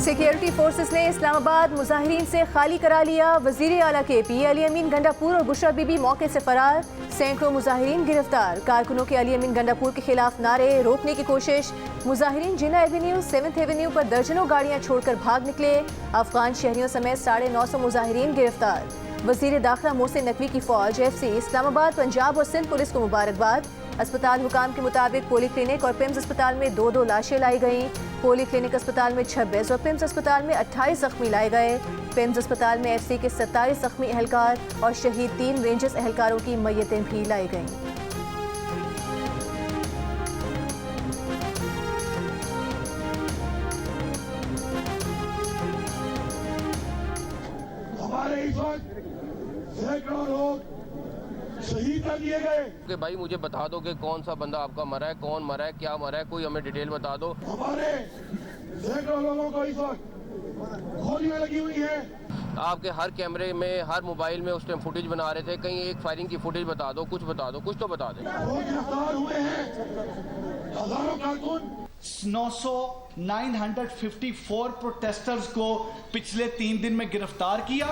Security forces ने इस्लामाबाद मुजाहिरीन से खाली करा लिया। वजीर आला के पी अली अमीन गंडापुर और बुशरा बीबी मौके से फरार। सैकड़ों मुजाहिरीन गिरफ्तार। कारकुनों के अली अमीन गंडापुर के खिलाफ नारे, रोकने की कोशिश। मुजाहिरीन जिन्ना एवेन्यू, 7th एवेन्यू पर दर्जनों गाड़ियां छोड़कर भाग निकले। अफगान शहरियों समेत 950 मुजाहिरीन गिरफ्तार। वजीर दाखिला मोहसिन नकवी की फौज FC इस्लामाबाद, पंजाब और सिंध पुलिस को मुबारकबाद। अस्पताल हुकाम के मुताबिक पोली क्लिनिक और पिम्स अस्पताल में 2 लाशें लाई गईं। पोली क्लिनिक अस्पताल में 26 और पिम्स अस्पताल में 28 जख्मी लाए गए। पिम्स अस्पताल में FC के 27 जख्मी एहलकार और शहीद 3 रेंजर्स एहलकारों की मैयतें भी लाई गईं। हमारे इस वक्त सैकड़ों लोग शहीद कर दिए गए कि भाई मुझे बता दो कि कौन सा बंदा आपका मरा है, कौन मरा है, क्या मरा है, कोई हमें डिटेल बता दो। हमारे सैकड़ों लोगों को इस वक्त गोलियां लगी हुई है। आपके हर कैमरे में, हर मोबाइल में उस टाइम फुटेज बना रहे थे, कहीं एक फायरिंग की फुटेज बता दो, कुछ बता दो, कुछ तो बता दें। वो गिरफ्तार हुए हैं हजारों कारकुन। 954 प्रोटेस्टर्स को पिछले 3 दिन में गिरफ्तार किया।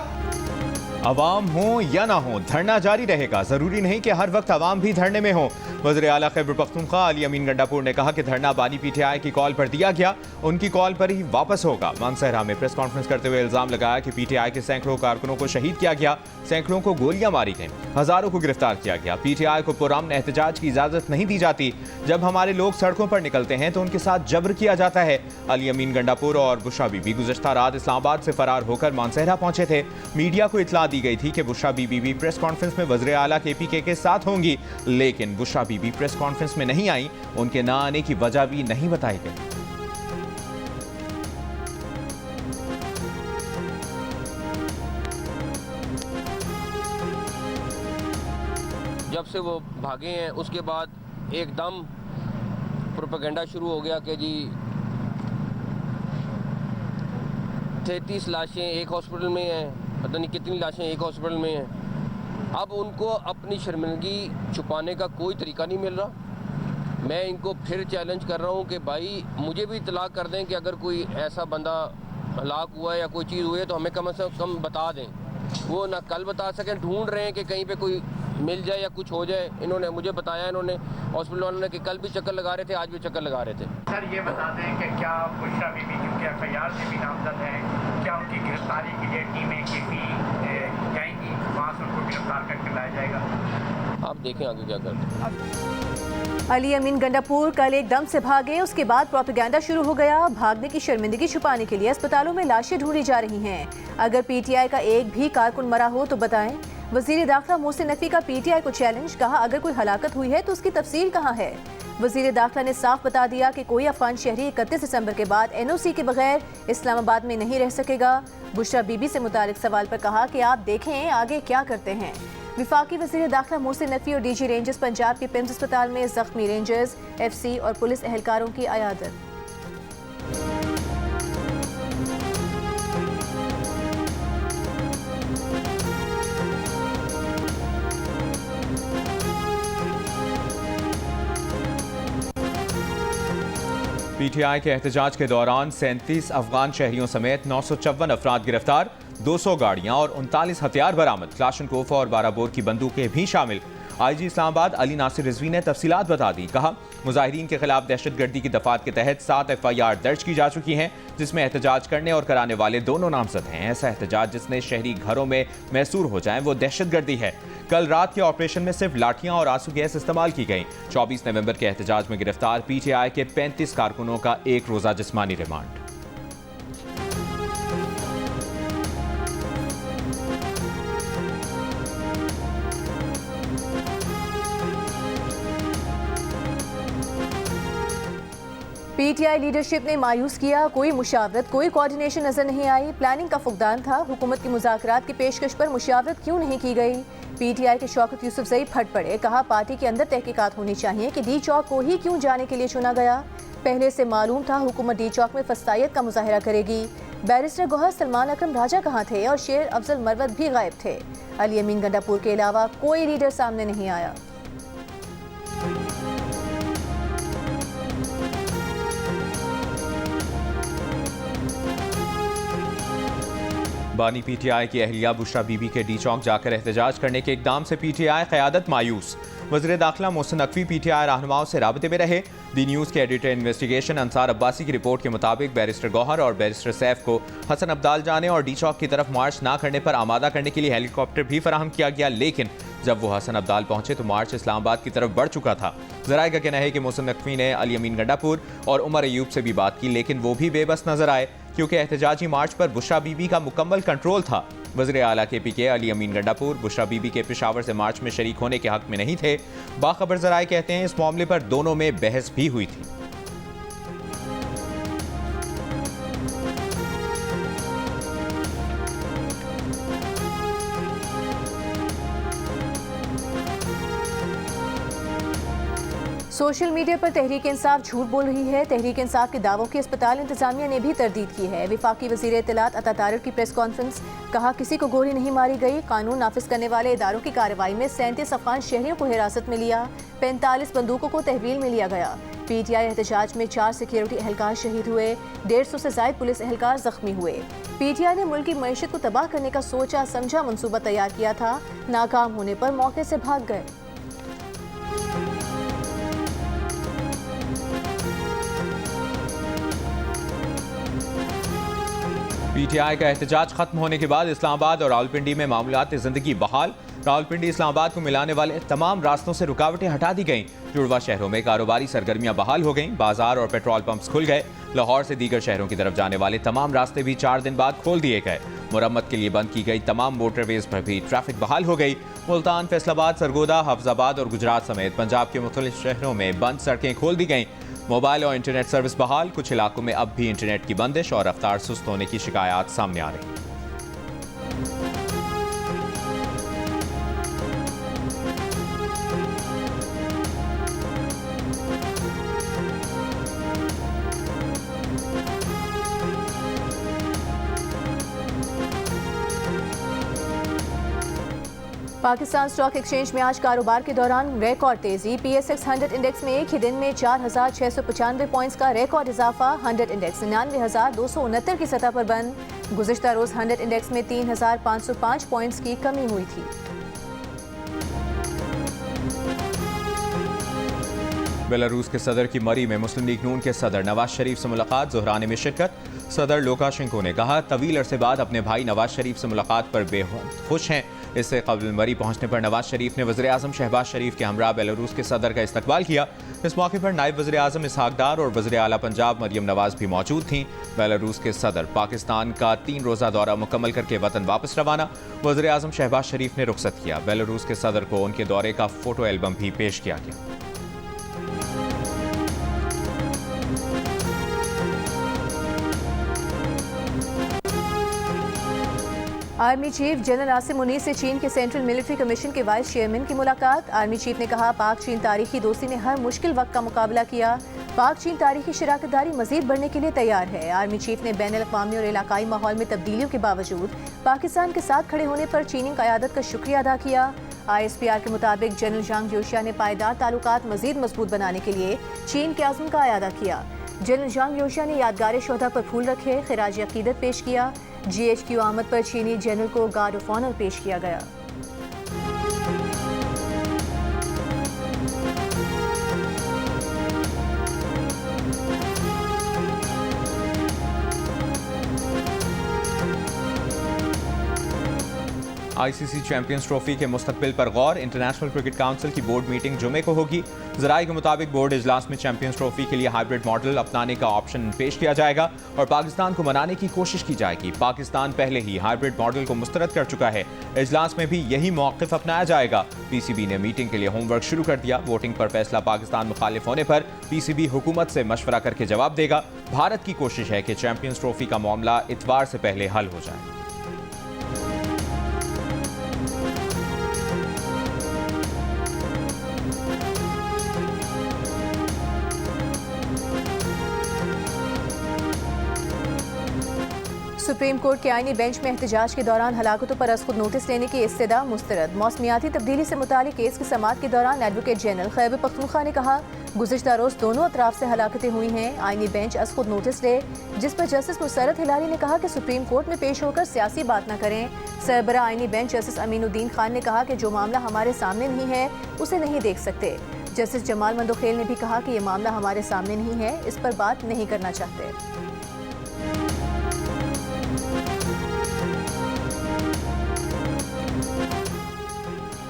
अवाम हो या ना हो, धरना जारी रहेगा। जरूरी नहीं कि हर वक्त अवाम भी धरने में हो। वज़ीर आला खैबर पख्तूनख्वा अली अमीन गंडापुर ने कहा कि धरना बानी PTI की कॉल पर दिया गया, उनकी कॉल पर ही वापस होगा। मानसहरा में प्रेस कॉन्फ्रेंस करते हुए इल्जाम लगाया कि PTI के सैकड़ों कारकुनों को शहीद किया गया, सैकड़ों को गोलियां मारी गईं, हजारों को गिरफ्तार किया गया। PTI को पुरअमन एहतजाज की इजाजत नहीं दी जाती। जब हमारे लोग सड़कों पर निकलते हैं तो उनके साथ जबर किया जाता है। अली अमीन गंडापुर और बुशरा बीबी गुज़श्ता रात इस्लामाबाद से फरार होकर मानसहरा पहुंचे थे। मीडिया को इतला दी गई थी कि बुशरा बीबी भी प्रेस कॉन्फ्रेंस में वज़ीर आला KPK के साथ होंगी, लेकिन बुशरा बीबी प्रेस कॉन्फ्रेंस में नहीं आई। उनके ना आने की वजह भी नहीं बताई गई। जब से वो भागे हैं उसके बाद एकदम प्रोपेगेंडा शुरू हो गया कि जी 33 लाशें एक हॉस्पिटल में हैं, पता नहीं कितनी लाशें एक हॉस्पिटल में हैं। अब उनको अपनी शर्मिंदगी छुपाने का कोई तरीका नहीं मिल रहा। मैं इनको फिर चैलेंज कर रहा हूँ कि भाई मुझे भी इतला कर दें कि अगर कोई ऐसा बंदा हलाक हुआ है या कोई चीज़ हुई है तो हमें कम से कम बता दें। वो ना कल बता सकें, ढूंढ रहे हैं कि कहीं पे कोई मिल जाए या कुछ हो जाए। इन्होंने मुझे बताया, इन्होंने हॉस्पिटल वालों ने कि कल भी चक्कर लगा रहे थे, आज भी चक्कर लगा रहे थे। सर ये बता दें कि क्या बुशरा बीबी क्योंकि FIR से भी नामजद है, क्या उनकी गिरफ्तारी के लिए टीमें KP जाएंगी, वहाँ से उनको गिरफ्तार करके लाया जाएगा? आप देखें आगे क्या करते हैं। अली अमीन गंडापुर कल एकदम से भागे, उसके बाद प्रोपेगेंडा शुरू हो गया। भागने की शर्मिंदगी छुपाने के लिए अस्पतालों में लाशें ढूंढी जा रही हैं। अगर PTI का एक भी कारकुन मरा हो तो बताएं। वजीर दाखिला मोहसिन नकवी का PTI को चैलेंज, कहा अगर कोई हलाकत हुई है तो उसकी तफसील कहाँ है। वजीर दाखिला ने साफ बता दिया कि कोई अफगान शहरी 31 दिसंबर के बाद NOC के बगैर इस्लामाबाद में नहीं रह सकेगा। बुशरा बीबी से मुतालिक सवाल पर कहा कि आप देखें आगे क्या करते हैं। विफाकी वजीर दाखिला मोहसिन नकवी और DG रेंजर्स पंजाब के पिम्स अस्पताल में जख्मी रेंजर्स, FC और पुलिस एहलकारों की अयादत। PTI के एहतजाज के दौरान 37 अफगान शहरियों समेत 954 अफराद गिरफ्तार, 200 गाड़ियां और 39 हथियार बरामद, क्लाशनकोफ और 12 बोर की बंदूकें भी शामिल। IG इस्लामाबाद अली नासिर रिजवी ने तफसीलात बता दी। कहा मुजाहिरीन के खिलाफ दहशतगर्दी की दफात के तहत 7 FIR दर्ज की जा चुकी हैं, जिसमें एहतजाज करने और कराने वाले दोनों नामजद हैं। ऐसा एहतजाज जिसमें शहरी घरों में मैसूर हो जाए वो दहशतगर्दी है। कल रात के ऑपरेशन में सिर्फ लाठियां और आंसू गैस इस्तेमाल की गई। 24 नवंबर के एहतजाज में गिरफ्तार PTI के 35 कारकुनों का 1 रोजा जिस्मानी रिमांड। PTI लीडरशिप ने मायूस किया, कोई मुशावरत, कोई कोऑर्डिनेशन नजर नहीं आई। प्लानिंग का फुकदान था। हुकूमत की मुज़ाकरात की पेशकश पर मुशावरत क्यों नहीं की गई। PTI के शौकत यूसुफजई फट पड़े, कहा पार्टी के अंदर तहकीकात होनी चाहिए कि D चौक को ही क्यों जाने के लिए चुना गया। पहले से मालूम था हुकूमत D चौक में फस्तायत का मुजाहिरा करेगी। बैरिस्टर गौहर सलमान अकरम राजा कहाँ थे और शेर अफजल मरवत भी गायब थे। अली अमीन गंडापुर के अलावा कोई लीडर सामने नहीं आया। बानी पीटीआई की अहलिया बुशरा बीबी के डी चौक जाकर एहतजाज करने के इकदाम से पीटीआई क़यादत मायूस। वज़ीर दाखिला मोहसिन नकवी पीटीआई रहनुमाओं से राबते में रहे। दी न्यूज़ के एडिटर इन्वेस्टिगेशन अंसार अब्बासी की रिपोर्ट के मुताबिक बैरिस्टर गौहर और बैरिस्टर सैफ को हसन अब्दाल जाने और डी चौक की तरफ मार्च ना करने पर आमादा करने के लिए हेलीकॉप्टर भी फराहम किया गया, लेकिन जब वो हसन अब्दाल पहुंचे तो मार्च इस्लामाबाद की तरफ बढ़ चुका था। ज़राए का कहना है कि मोहसिन नकवी ने अली अमीन गंडापुर और उमर अयूब से भी बात की, लेकिन वो भी बेबस नजर आए क्योंकि एहतजाजी मार्च पर बुशरा बीबी का मुकम्मल कंट्रोल था। वज़ीर आला के पी अली अमीन गंडापुर बुशरा बीबी के पेशावर से मार्च में शरीक होने के हक में नहीं थे। बाखबर ज़राए कहते हैं इस मामले पर दोनों में बहस भी हुई थी। सोशल मीडिया पर तहरीक इंसाफ झूठ बोल रही है। तहरीक इंसाफ के दावों की अस्पताल इंतजामिया ने भी तरदीद की है। वफाकी वज़ीर इत्तलात अता तारिक की प्रेस कॉन्फ्रेंस, कहा किसी को गोली नहीं मारी गई। कानून नाफिज करने वाले इदारों की कार्रवाई में 37 अफगान शहरियों को हिरासत में लिया, 45 बंदूकों को तहवील में लिया गया। पीटीआई एहतजाज में 4 सिक्योरिटी एहलकार शहीद हुए, 150 से ज़ायद पुलिस एहलकार जख्मी हुए। पीटीआई ने मुल्क की मईशत को तबाह करने का सोचा समझा मंसूबा तैयार किया था, नाकाम होने पर मौके से भाग गए। पीटीआई का एहतजाज खत्म होने के बाद इस्लामाबाद और रावलपिंडी में मामूलात ज़िंदगी बहाल। रावलपिंडी इस्लामाबाद को मिलाने वाले तमाम रास्तों से रुकावटें हटा दी गईं। जुड़वा शहरों में कारोबारी सरगर्मियां बहाल हो गईं। बाजार और पेट्रोल पंप्स खुल गए। लाहौर से दीगर शहरों की तरफ जाने वाले तमाम रास्ते भी 4 दिन बाद खोल दिए गए। मुरम्मत के लिए बंद की गई तमाम मोटरवेज पर भी ट्रैफिक बहाल हो गई। मुल्तान, फैसलाबाद, सरगोदा, हफ्जाबाद और गुजरात समेत पंजाब के मुख्तलिफ शहरों में बंद सड़कें खोल दी गईं। मोबाइल और इंटरनेट सर्विस बहाल। कुछ इलाकों में अब भी इंटरनेट की बंदिश और रफ्तार सुस्त होने की शिकायत सामने आ रही। पाकिस्तान स्टॉक एक्सचेंज में आज कारोबार के दौरान रिकॉर्ड तेजी। PSX 100 इंडेक्स में एक ही दिन में 4,695 पॉइंट्स का रिकॉर्ड इजाफा। 100 इंडेक्स 99,269 की सतह पर बंद। गुज़िश्ता रोज 100 इंडेक्स में 3,505 पॉइंट्स की कमी हुई थी। बेलारूस के सदर की मरी में मुस्लिम लीग नून के सदर नवाज शरीफ से मुलाकात। ज़ोहरानी में शिरकत। सदर लुकाशेंको ने कहा तवील अरसे बाद अपने भाई नवाज शरीफ से मुलाकात पर बेहद खुश हैं। इससे कबल मरी पहुंचने पर नवाज शरीफ ने वज़ीर आज़म शहबाज शरीफ के हमरा बेलारूस के सदर का इस्तकबाल किया। इस मौके पर नायब वज़ीर आज़म इसहाक डार और वज़ीर आला पंजाब मरियम नवाज भी मौजूद थीं। बेलारूस के सदर पाकिस्तान का 3 रोज़ा दौरा मुकम्मल करके वतन वापस रवाना। वज़ीर आज़म शहबाज शरीफ ने रुखसत किया। बेलारूस के सदर को उनके दौरे का फ़ोटो एल्बम भी पेश किया गया। Army chief general Asim Munir से चीन के सेंट्रल मिलिट्री कमीशन के वाइस चेयरमैन की मुलाकात। आर्मी चीफ ने कहा पाक चीन तारीखी दोस्ती ने हर मुश्किल वक्त का मुकाबला किया। पाक चीन तारीखी शराकतदारी मजीद बढ़ने के लिए तैयार है। आर्मी चीफ ने बैन अल-अक़वामी और इलाकाई माहौल में तब्दीलियों के बावजूद पाकिस्तान के साथ खड़े होने पर चीनी क़यादत का शुक्रिया अदा किया। ISPR के मुताबिक जनरल जांग योशिया ने पायदार ताल्लुकात मजीद मजबूत बनाने के लिए चीन के आज़म का अयादा किया। जनरल जांग योशिया ने यादगार शोहदा पर फूल रखे, खिराज अकीदत पेश किया। GHQ आमद पर चीनी जनरल को गार्ड ऑफ ऑनर पेश किया गया। ICC चैंपियंस ट्रॉफी के मुस्तकबिल पर गौर। इंटरनेशनल क्रिकेट काउंसिल की बोर्ड मीटिंग जुमे को होगी। ज़राए के मुताबिक बोर्ड इजलास में चैंपियंस ट्रॉफी के लिए हाइब्रिड मॉडल अपनाने का ऑप्शन पेश किया जाएगा और पाकिस्तान को मनाने की कोशिश की जाएगी। पाकिस्तान पहले ही हाइब्रिड मॉडल को मुस्तरद कर चुका है। इजलास में भी यही मौक़िफ़ अपनाया जाएगा। PCB ने मीटिंग के लिए होमवर्क शुरू कर दिया। वोटिंग पर फैसला पाकिस्तान मुखालिफ होने पर PCB हुकूमत से मशवरा करके जवाब देगा। भारत की कोशिश है कि चैंपियंस ट्रॉफी का मामला इतवार से पहले हल हो जाए। सुप्रीम कोर्ट के आईनी बेंच में एहतजाज के दौरान हलाकतों पर अज़ खुद नोटिस लेने की इस्तदा मुस्तरद। मौसमियाती तब्दीली से मुतालिक केस की समाअत के दौरान एडवोकेट जनरल खैबर पख्तूनख्वा ने कहा, गुज़िश्ता रोज़ दोनों अतराफ से हलाकतें हुई हैं, आईनी बेंच अज़ खुद नोटिस ले। जिस पर जस्टिस मुसर्रत हिलाली ने कहा कि सुप्रीम कोर्ट में पेश होकर सियासी बात न करें। सरबरा आईनी बेंच जस्टिस अमीनुद्दीन खान ने कहा कि जो मामला हमारे सामने नहीं है उसे नहीं देख सकते। जस्टिस जमाल मंदोखेल ने भी कहा कि ये मामला हमारे सामने नहीं है, इस पर बात नहीं करना चाहते।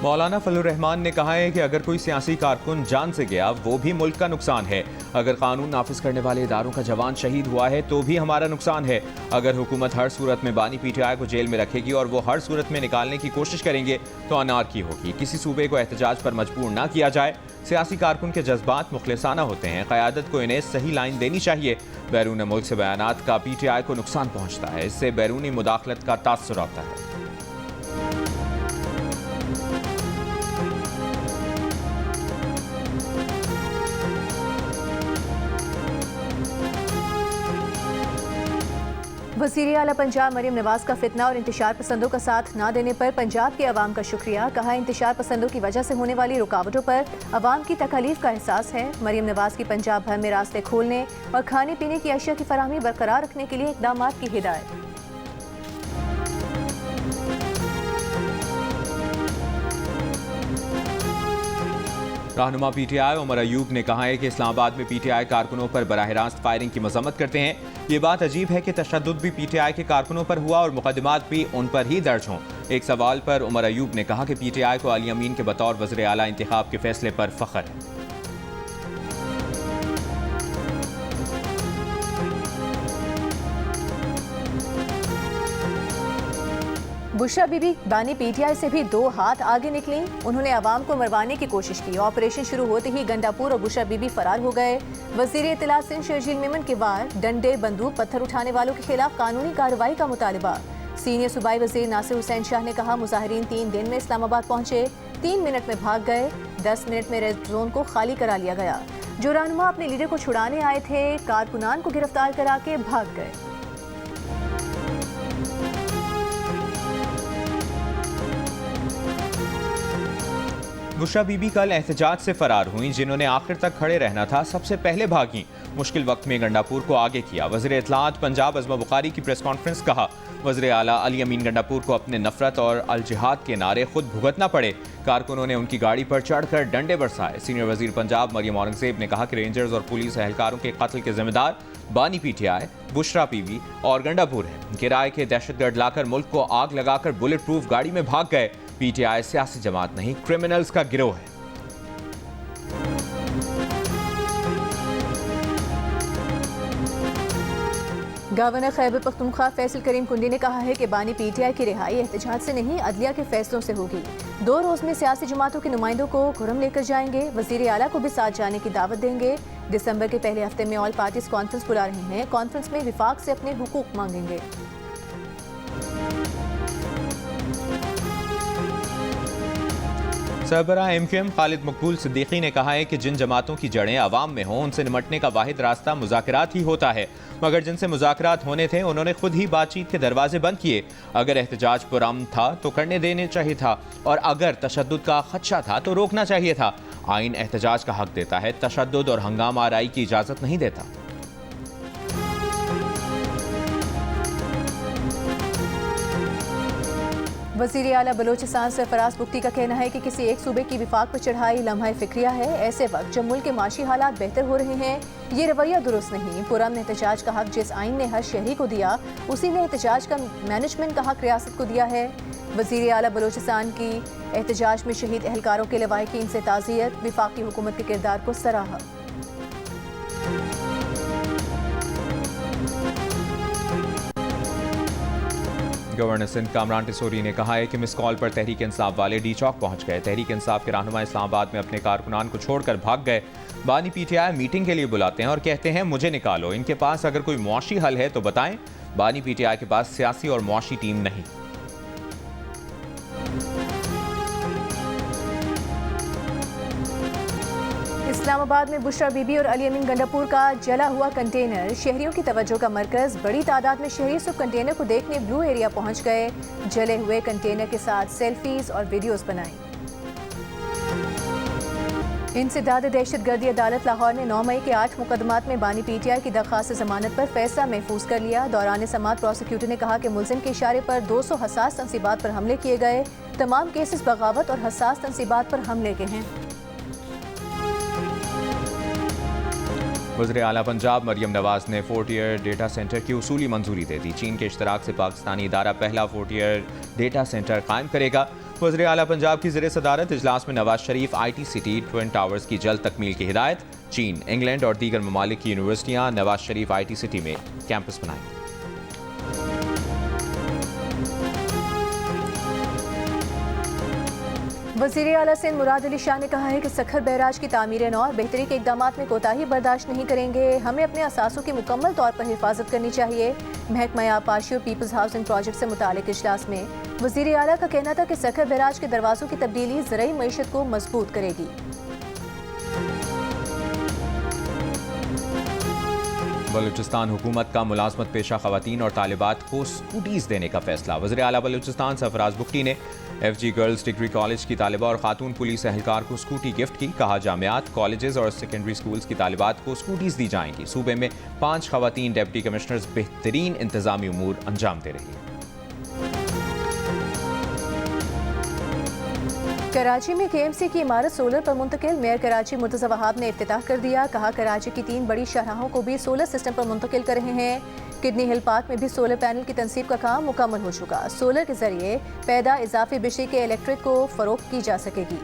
मौलाना फजलुर रहमान ने कहा है कि अगर कोई सियासी कारकुन जान से गया वो भी मुल्क का नुकसान है। अगर कानून नाफिज करने वाले इदारों का जवान शहीद हुआ है तो भी हमारा नुकसान है। अगर हुकूमत हर सूरत में बानी पीटीआई को जेल में रखेगी और वो हर सूरत में निकालने की कोशिश करेंगे तो अनारकी होगी। किसी सूबे को एहतजाज पर मजबूर ना किया जाए। सियासी कारकुन के जज्बात मुखलिसाना होते हैं, क़यादत को इन्हें सही लाइन देनी चाहिए। बैरून मुल्क से बयानात का पीटीआई को नुकसान पहुँचता है, इससे बैरूनी मुदाखलत का तासुर आता है। वज़ीर आला पंजाब मरियम नवाज का फितना और इंतशार पसंदों का साथ ना देने पर पंजाब के अवाम का शुक्रिया। कहा, इंतशार पसंदों की वजह से होने वाली रुकावटों पर अवाम की तकलीफ का एहसास है। मरियम नवाज की पंजाब भर में रास्ते खोलने और खाने पीने की अशिया की फराहमी बरकरार रखने के लिए इक़दाम की हिदायत। रहनुमा पीटीआई उमर अयूब ने कहा है कि इस्लामाबाद में पीटीआई कारकुनों पर बराह रास्त फायरिंग की मजम्मत करते हैं। ये बात अजीब है कि तशद्दुद भी पीटीआई के कारकुनों पर हुआ और मुकदमात भी उन पर ही दर्ज हों। एक सवाल पर उमर अयूब ने कहा कि पीटीआई को अली अमीन के बतौर वज़ीर आला इंतखाब के फैसले पर फख्र है। बुशरा बीबी बानी पीटीआई से भी 2 हाथ आगे निकली। उन्होंने अवाम को मरवाने की कोशिश की। ऑपरेशन शुरू होते ही गंडापुर और बुशरा बीबी फरार हो गए। वज़ीर इत्तला सिंध शर्जील मेमन के वार, डंडे, बंदूक, पत्थर उठाने वालों के खिलाफ कानूनी कार्रवाई का मुतालबा। सीनियर सूबाई वज़ीर नासिर हुसैन शाह ने कहा, मुजाहिरीन 3 दिन में इस्लामाबाद पहुंचे, 3 मिनट में भाग गए, 10 मिनट में रेड जोन को खाली करा लिया गया। जो रहनुमा अपने लीडर को छुड़ाने आए थे, कारकुनान को गिरफ्तार करा के भाग गए। बुशरा बीबी कल एहतजाज से फरार हुई। जिन्होंने आखिर तक खड़े रहना था सबसे पहले भागी। मुश्किल वक्त में गंडापुर को आगे किया। वज़ीर इत्तलात पंजाब अज़मा बुखारी की प्रेस कॉन्फ्रेंस, कहा, वज़ीर आला अली अमीन गंडापुर को अपने नफरत और अल जिहाद के नारे खुद भुगतना पड़े। कारकुनों ने उनकी गाड़ी पर चढ़कर डंडे बरसाए। सीनियर वज़ीर पंजाब मरियम औरंगज़ेब ने कहा कि रेंजर्स और पुलिस एहलकारों के कत्ल के जिम्मेदार बानी पीटीआई, बुशरा बीबी और गंडापुर है। किराए के दहशतगर्द लाकर मुल्क को आग लगाकर बुलेट प्रूफ गाड़ी में भाग गए। पीटीआई सियासी जमात नहीं, क्रिमिनल्स का गिरोह है। गवर्नर खैबर पख्तूनख्वा फैसल करीम कुंडी ने कहा है कि बानी पीटीआई की रिहाई एहतजाज से नहीं, अदलिया के फैसलों से होगी। 2 रोज में सियासी जमातों के नुमाइंदों को खुरम लेकर जाएंगे। वज़ीर आला को भी साथ जाने की दावत देंगे। दिसंबर के पहले हफ्ते में ऑल पार्टीज कॉन्फ्रेंस बुला रहे हैं। कॉन्फ्रेंस में विफाक से अपने हुकूक मांगेंगे। सरबराह एमक्यूएम खालिद मकबूल सिद्दीकी ने कहा है कि जिन जमातों की जड़ें अवाम में हों उनसे निमटने का वाहिद रास्ता मुज़ाकरात ही होता है। मगर जिनसे मुज़ाकरात होने थे उन्होंने खुद ही बातचीत के दरवाजे बंद किए। अगर एहतजाज पुरअमन था तो करने देने चाहिए था, और अगर तशद्दुद का खदशा था तो रोकना चाहिए था। आइन एहतजाज का हक देता है, तशद्दुद और हंगामा आराई की इजाज़त नहीं देता। वज़ीर आला बलोचिस्तान सरफराज बुख्ती का कहना है कि किसी एक सूबे की विफाक पर चढ़ाई लम्हा फिक्रिया है। ऐसे वक्त जब मुल्क के माशी हालात बेहतर हो रहे हैं, ये रवैया दुरुस्त नहीं। पुरअमन एहतजाज का हक जिस आइन ने हर शहरी को दिया, उसी ने एहतजाज का मैनेजमेंट का हक रियासत को दिया है। वज़ीर आला बलोचिस्तान की एहतजाज में शहीद एहलकारों के लवाहिकीन से ताज़ियत, विफाकी हुकूमत के किरदार को सराहा। गवर्नर सिंध कामरान टिसोरी ने कहा है कि मिस कॉल पर तहरीक इंसाफ वाले डी चौक पहुंच गए। तहरीक इंसाफ के रहनुमा इस्लामाबाद में अपने कारकुनान को छोड़कर भाग गए। बानी पीटीआई मीटिंग के लिए बुलाते हैं और कहते हैं मुझे निकालो। इनके पास अगर कोई मुआशी हल है तो बताएं। बानी पीटीआई के पास सियासी और मुआशी टीम नहीं। इस्लामाबाद में बुशरा बीबी और अली अमीन गंडापुर का जला हुआ कंटेनर शहरियों की तवज्जो का मरकज। बड़ी तादाद में शहरी सुबह कंटेनर को देखने ब्लू एरिया पहुंच गए। जले हुए कंटेनर के साथ सेल्फीज और वीडियोस बनाई। इंसदाद दहशतगर्दी अदालत लाहौर ने 9 मई के 8 मुकदमात में बानी पीटीआई की दरख्वास्त जमानत पर फैसला महफूज कर लिया। दौरान समाअत प्रोसिक्यूटर ने कहा कि मुलजिम के इशारे पर 200 हसास तनसीबात पर हमले किए गए। तमाम केसेस बगावत और हसास तनसीबात पर हमले के हैं। वज़ीर आला पंजाब मरियम नवाज ने 4 टियर डेटा सेंटर की उसूली मंजूरी दे दी। चीन के इश्तराक से पाकिस्तानी इदारा पहला 4 टियर डेटा सेंटर कायम करेगा। वज़ीर आला पंजाब की ज़ेर सदारत इजलास में Nawaz Sharif IT city twin towers की जल्द तकमील की हिदायत। चीन, इंग्लैंड और दीगर ममालिक की यूनिवर्सिटियाँ नवाज शरीफ IT सिटी में कैंपस बनाएंगी। वज़ीर आला सिंध मुराद अली शाह ने कहा है कि सखर बैराज की तामीर नौ और बेहतरी के इकदाम में कोताही बर्दाश्त नहीं करेंगे। हमें अपने असासों की मुकम्मल तौर पर हिफाजत करनी चाहिए। महकमा आबपाशी और पीपल्स हाउसिंग प्रोजेक्ट से मुतालिक इजलास में वज़ीर आला का कहना था कि सखर बैराज के दरवाज़ों की तब्दीली ज़राई मईशत को मजबूत करेगी। बलूचिस्तान हुकूमत का मुलाजमत पेशा खवातीन और तालिबात को स्कूटीज़ देने का फैसला। वज़ीर आला बलूचिस्तान सरफराज बुख्ती ने FG गर्ल्स डिग्री कॉलेज की तालिबा और खातून पुलिस एहलकार को स्कूटी गिफ्ट की। कहा, जामियात, कॉलेजेस और सेकेंडरी स्कूल्स की तालिबात को स्कूटीज़ दी जाएंगी। सूबे में 5 खवातीन डिप्टी कमिश्नर्स बेहतरीन इंतजामी उमूर अंजाम दे रही है। कराची में KMC की इमारत सोलर पर मुंतकिल। मेयर कराची मुर्तज़ा वहाब ने इफ्तिताह कर दिया। कहा, कराची की 3 बड़ी शाहराहों को भी सोलर सिस्टम पर मुंतकिल कर रहे हैं। किडनी हिल पार्क में भी सोलर पैनल की तनसीब का काम मुकम्मल हो चुका। सोलर के जरिए पैदा इजाफी बिजली के इलेक्ट्रिक को फरोख्त की जा सकेगी।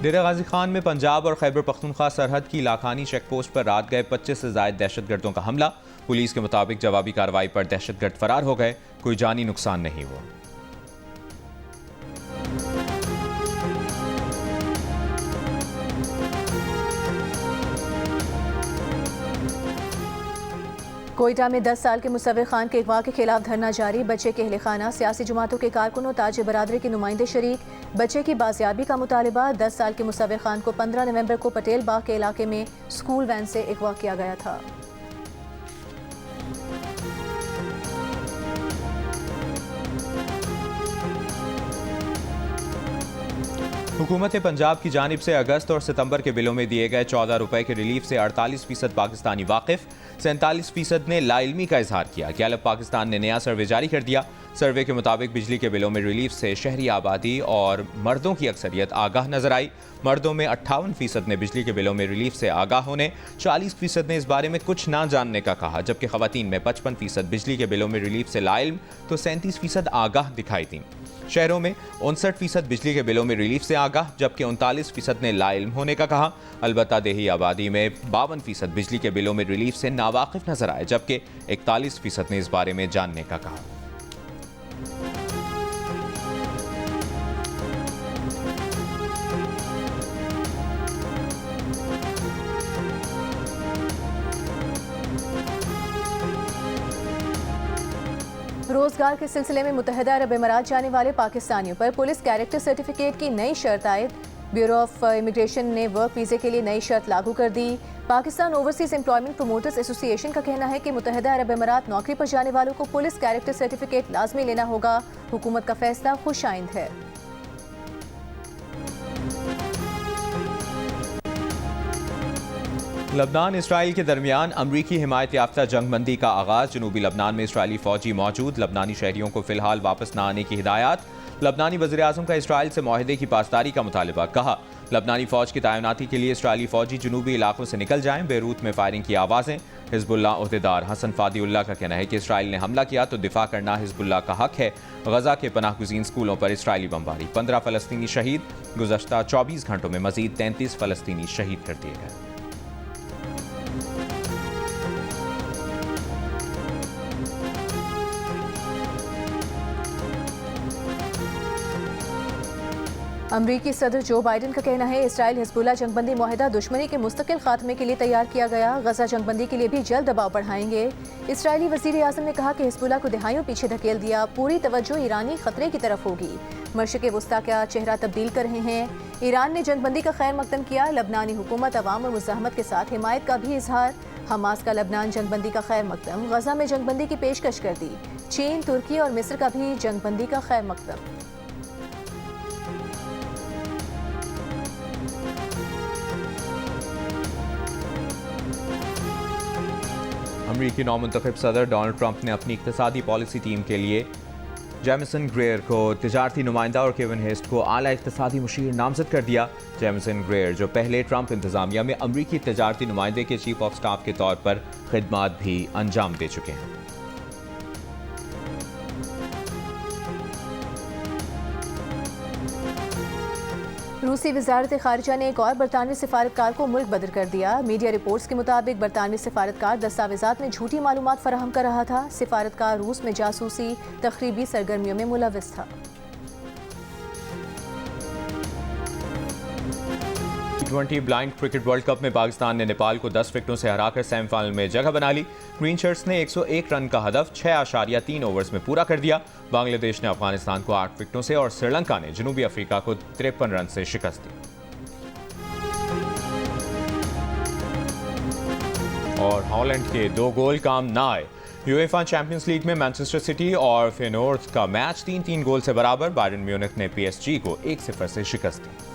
डेरा गाजी खान में पंजाब और खैबर पख्तूनख्वा सरहद की लाखानी चेक पोस्ट पर रात गए 25 से ज़ायद दहशतगर्दों का हमला। पुलिस के मुताबिक जवाबी कार्रवाई पर दहशतगर्द फरार हो गए। कोई जानी नुकसान नहीं हुआ। कोयटा में 10 साल के मुसव्विर खान के अगवा के खिलाफ धरना जारी। बच्चे के अहले खाना, सियासी जमातों के कारकुनों, ताज बरादरी के नुमाइंदे शरीक। बच्चे की बाजियाबी का मुतालबा। 10 साल के मुसव्विर खान को 15 नवंबर को पटेल बाग के इलाके में स्कूल वैन से अगवा किया गया था। हुकूमत पंजाब की जानिब से अगस्त और सितंबर के बिलों में दिए गए 14 रुपए के रिलीफ से 48% पाकिस्तानी वाकिफ, 47% ने लाइल्मी का इजहार किया। गैलप पाकिस्तान ने नया सर्वे जारी कर दिया। सर्वे के मुताबिक बिजली के बिलों में रिलीफ से शहरी आबादी और मर्दों की अक्सरियत आगाह नजर आई। मर्दों में 58% ने बिजली के बिलों में रिलीफ से आगाह होने, 40% ने इस बारे में कुछ ना जानने का कहा, जबकि खवातीन में 55% बिजली के बिलों में रिलीफ से लाइल्म तो 37% आगाह दिखाई दी। शहरों में 59% बिजली के बिलों में रिलीफ से आगाह, जबकि 39% ने लाइल्म होने का कहा। अलबत्ता देही आबादी में 52% बिजली के बिलों में रिलीफ से नावाकिफ नजर आए, जबकि 41% ने इस बारे में जानने का कहा। रोजगार के सिलसिले में मुत्तहिदा अरब अमीरात जाने वाले पाकिस्तानियों पर पुलिस कैरेक्टर सर्टिफिकेट की नई शर्त आयद। ब्यूरो ऑफ इमिग्रेशन ने वर्क वीजे के लिए नई शर्त लागू कर दी। Pakistan overseas employment promoters association का कहना है कि मुत्तहिदा अरब अमीरात नौकरी पर जाने वालों को पुलिस कैरेक्टर सर्टिफिकेट लाजमी लेना होगा। हुकूमत का फैसला खुशाइंद है। लबनान इसराइल के दरमियान अमरीकी हिमायत याफ्ता जंगबंदी का आगाज। जनूबी लबनान में इसराइली फौजी मौजूद। लबनानी शहरियों को फिलहाल वापस न आने की हिदायत। लबनानी वज़ीर आज़म का इसराइल से माहिदे की पासदारी का मुतालबा। कहा, लबनानी फौज की तैनाती के लिए इसराइली फौजी जनूबी इलाकों से निकल जाएं। बेरूत में फायरिंग की आवाज़ें। हिजबुल्लाह अहदेदार हसन फादिउल्लाह का कहना है कि इसराइल ने हमला किया तो दिफा करना हिजबुल्लाह का हक है। गजा के पनाहगुज़ीन स्कूलों पर इसराइली बमबारी। 15 फ़लस्तीनी शहीद। गुज़श्ता 24 घंटों में मजीद 33 फ़लस्तीनी शहीद कर दिए गए। अमरीकी सदर जो बाइडन का कहना है इसराइल हिजबुल्लाह जंगबंदी मुआहिदा दुश्मनी के मुस्तकिल खात्मे के लिए तैयार किया गया। गजा जंगबंदी के लिए भी जल्द दबाव बढ़ाएंगे। इसराइली वजीर आज़म ने कहा कि हिजबुल्लाह को दहाइयों पीछे धकेल दिया, पूरी तवज्जो ईरानी खतरे की तरफ होगी। मशरिक़ वस्ता का चेहरा तब्दील कर रहे हैं। ईरान ने जंगबंदी का खैर मकदम किया। लबनानी हुकूमत अवाम और मुज़ाहमत के साथ हिमायत का भी इजहार। हमास का लबनान जंगबंदी का खैर मकदम, गजा में जंगबंदी की पेशकश कर दी। चीन, तुर्की और मिस्र का भी जंगबंदी का खैर मकदम। अमरीकी नौमुंतखब सदर डोनाल्ड ट्रंप ने अपनी इक़्तिसादी पॉलिसी टीम के लिए जेमिसन ग्रेयर को तिजारती नुमाइंदा और केविन हेस्ट को आला इक़्तिसादी मुशीर नामजद कर दिया। जेमिसन ग्रेयर जो पहले ट्रंप इंतजामिया में अमरीकी तिजारती नुमाइंदे के चीफ ऑफ स्टाफ के तौर पर खिदमात भी अंजाम दे चुके हैं। रूसी वजारत खारिजा ने एक और बरतानवी सिफारतकार को मुल्क बदर कर दिया। मीडिया रिपोर्ट्स के मुताबिक बरतानवी सिफारतकार दस्तावेजात में झूठी मालूमात फराहम कर रहा था। सिफारतकार रूस में जासूसी तखरीबी सरगर्मियों में मुलव्वस था। T20 blind cricket world cup में पाकिस्तान ने नेपाल को 10 विकेटों से हराकर सेमीफाइनल में जगह बना ली। ग्रीन शर्ट्स ने 101 रन का हदफ 6.3 ओवर्स में पूरा कर दिया। बांग्लादेश ने अफगानिस्तान को 8 विकेटों से और श्रीलंका ने जनूबी अफ्रीका को 53 रन से शिकस्त दी। और हॉलैंड के 2 गोल काम ना आए। यूएफा चैंपियंस लीग में मैनचेस्टर सिटी और फेनोर्ड का मैच 3-3 गोल से बराबर। बायर्न म्यूनिख ने पीएसजी को 1-0 से शिकस्त दी।